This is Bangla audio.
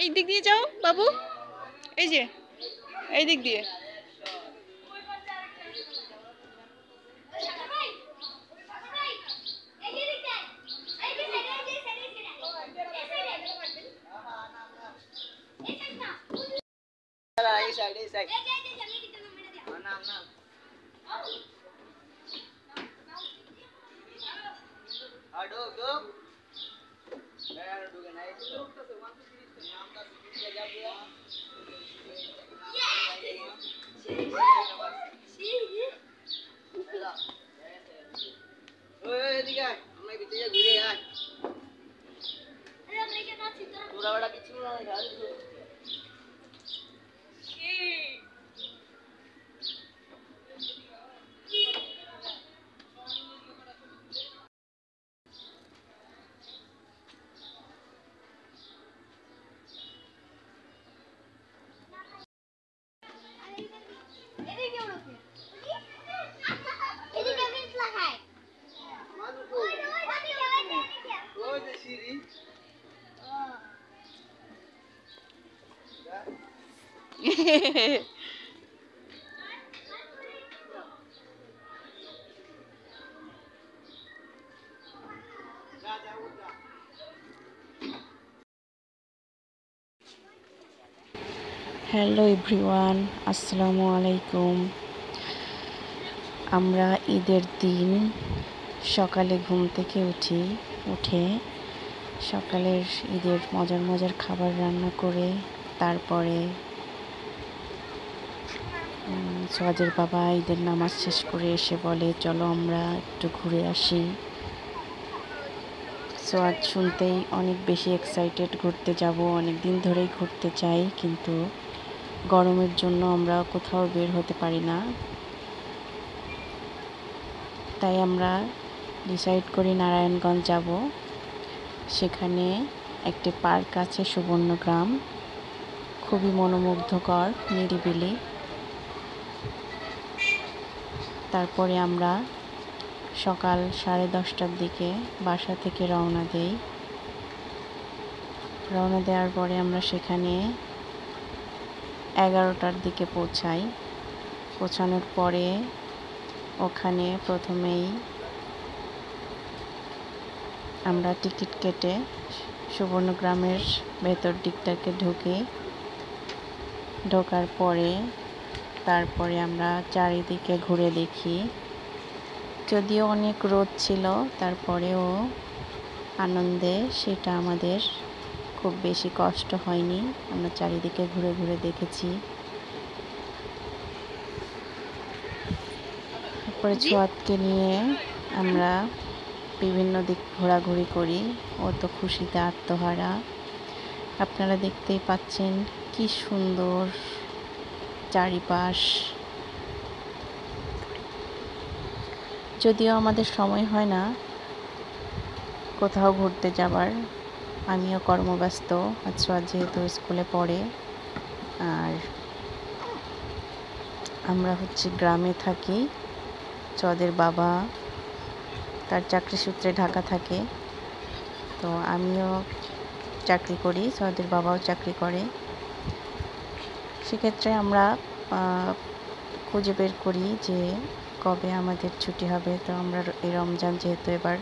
এই দিক দিয়ে যাও বাবু, এই যে এই দিক দিয়ে। হ্যালো এভরিওয়ান, আসসালামু আলাইকুম। আমরা ঈদের দিন সকালে ঘুম থেকে উঠে সকালের ঈদের মজার মজার খাবার রান্না করে তারপরে সোয়াজের বাবা ঈদের নামাজ শেষ করে এসে বলে চলো আমরা একটু ঘুরে আসি। সোয়াজ শুনতেই অনেক বেশি এক্সাইটেড, ঘুরতে যাব, অনেক দিন ধরেই ঘুরতে চাই, কিন্তু গরমের জন্য আমরা কোথাও বের হতে পারি না। তাই আমরা ডিসাইড করি নারায়ণগঞ্জ যাব। সেখানে একটি পার্ক আছে সুবর্ণগ্রাম, খুবই মনোমুগ্ধকর, নিরিবিলি। তারপরে আমরা সকাল 10:30টার দিকে বাসা থেকে রওনা দেই। রওনা দেওয়ার পরে আমরা সেখানে 11টার দিকে পৌঁছাই। পৌঁছানোর পরে ওখানে প্রথমেই আমরা টিকিট কেটে সুবর্ণগ্রামের ভেতর দিকটাকে ঢোকার পরে তারপরে আমরা চারিদিকে ঘুরে দেখি। যদিও অনেক রোদ ছিল, তারপরেও আনন্দে সেটা আমাদের খুব বেশি কষ্ট হয়নি। আমরা চারিদিকে ঘুরে ঘুরে দেখেছি। তারপরে ছোঁয়াতকে নিয়ে আমরা বিভিন্ন দিক ঘোরাঘুরি করি। ও তো খুশিতে আত্মহারা। আপনারা দেখতেই পাচ্ছেন কি সুন্দর চারিপাশ। যদিও আমাদের সময় হয় না কোথাও ঘুরতে যাবার, আমিও কর্মব্যস্ত, ছোঁয়া যেহেতু স্কুলে পড়ে, আর আমরা গ্রামে থাকি। ছোঁয়াদের বাবা তার চাকরি সূত্রে ঢাকা থাকে, তো আমিও চাকরি করি, ছোঁয়াদের বাবাও চাকরি করে। সেক্ষেত্রে আমরা খুঁজে বের করি যে কবে আমাদের ছুটি হবে। তো আমরা এই রমজান যেহেতু এবার